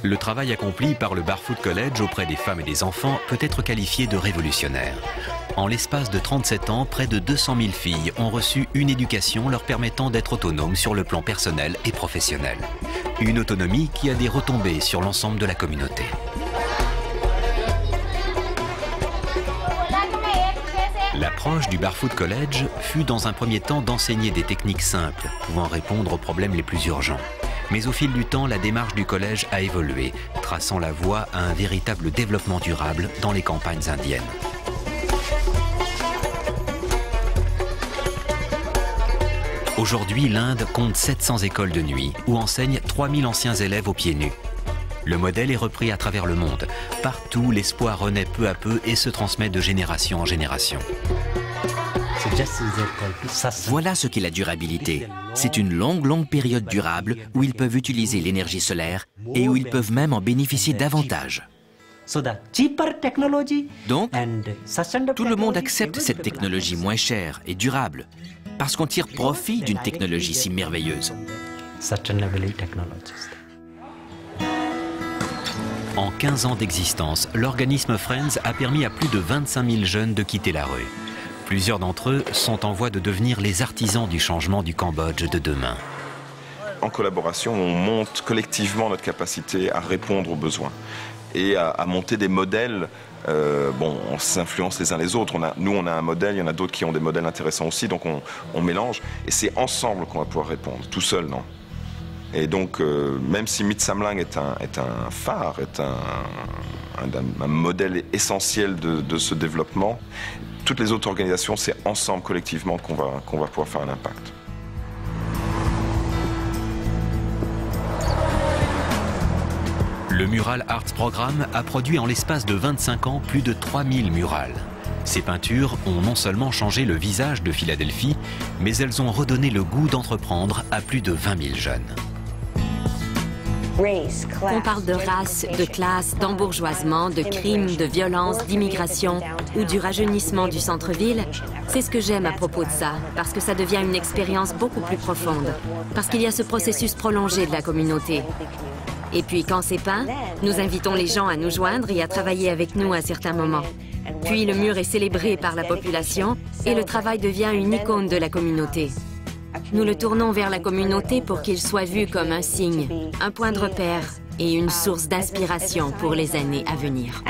Le travail accompli par le Barfoot College auprès des femmes et des enfants peut être qualifié de révolutionnaire. En l'espace de 37 ans, près de 200 000 filles ont reçu une éducation leur permettant d'être autonomes sur le plan personnel et professionnel. Une autonomie qui a des retombées sur l'ensemble de la communauté. L'approche du Barfoot College fut dans un premier temps d'enseigner des techniques simples, pouvant répondre aux problèmes les plus urgents. Mais au fil du temps, la démarche du collège a évolué, traçant la voie à un véritable développement durable dans les campagnes indiennes. Aujourd'hui, l'Inde compte 700 écoles de nuit où enseignent 3000 anciens élèves aux pieds nus. Le modèle est repris à travers le monde. Partout, l'espoir renaît peu à peu et se transmet de génération en génération. Voilà ce qu'est la durabilité. C'est une longue période durable où ils peuvent utiliser l'énergie solaire et où ils peuvent même en bénéficier davantage. Donc, tout le monde accepte cette technologie moins chère et durable parce qu'on tire profit d'une technologie si merveilleuse. En 15 ans d'existence, l'organisme Friends a permis à plus de 25 000 jeunes de quitter la rue. Plusieurs d'entre eux sont en voie de devenir les artisans du changement du Cambodge de demain. En collaboration, on monte collectivement notre capacité à répondre aux besoins et à monter des modèles. On s'influence les uns les autres. Nous, on a un modèle, il y en a d'autres qui ont des modèles intéressants aussi, donc on mélange. Et c'est ensemble qu'on va pouvoir répondre, tout seul, non. Et donc, même si Meet Samlang est un phare, est un modèle essentiel de ce développement, toutes les autres organisations, c'est ensemble, collectivement, qu'on va pouvoir faire un impact. Le Mural Arts Programme a produit en l'espace de 25 ans plus de 3000 murales. Ces peintures ont non seulement changé le visage de Philadelphie, mais elles ont redonné le goût d'entreprendre à plus de 20 000 jeunes. On parle de race, de classe, d'embourgeoisement, de crimes, de violence, d'immigration ou du rajeunissement du centre-ville. C'est ce que j'aime à propos de ça, parce que ça devient une expérience beaucoup plus profonde, parce qu'il y a ce processus prolongé de la communauté. Et puis quand c'est peint, nous invitons les gens à nous joindre et à travailler avec nous à certains moments. Puis le mur est célébré par la population et le travail devient une icône de la communauté. Nous le tournons vers la communauté pour qu'il soit vu comme un signe, un point de repère et une source d'inspiration pour les années à venir.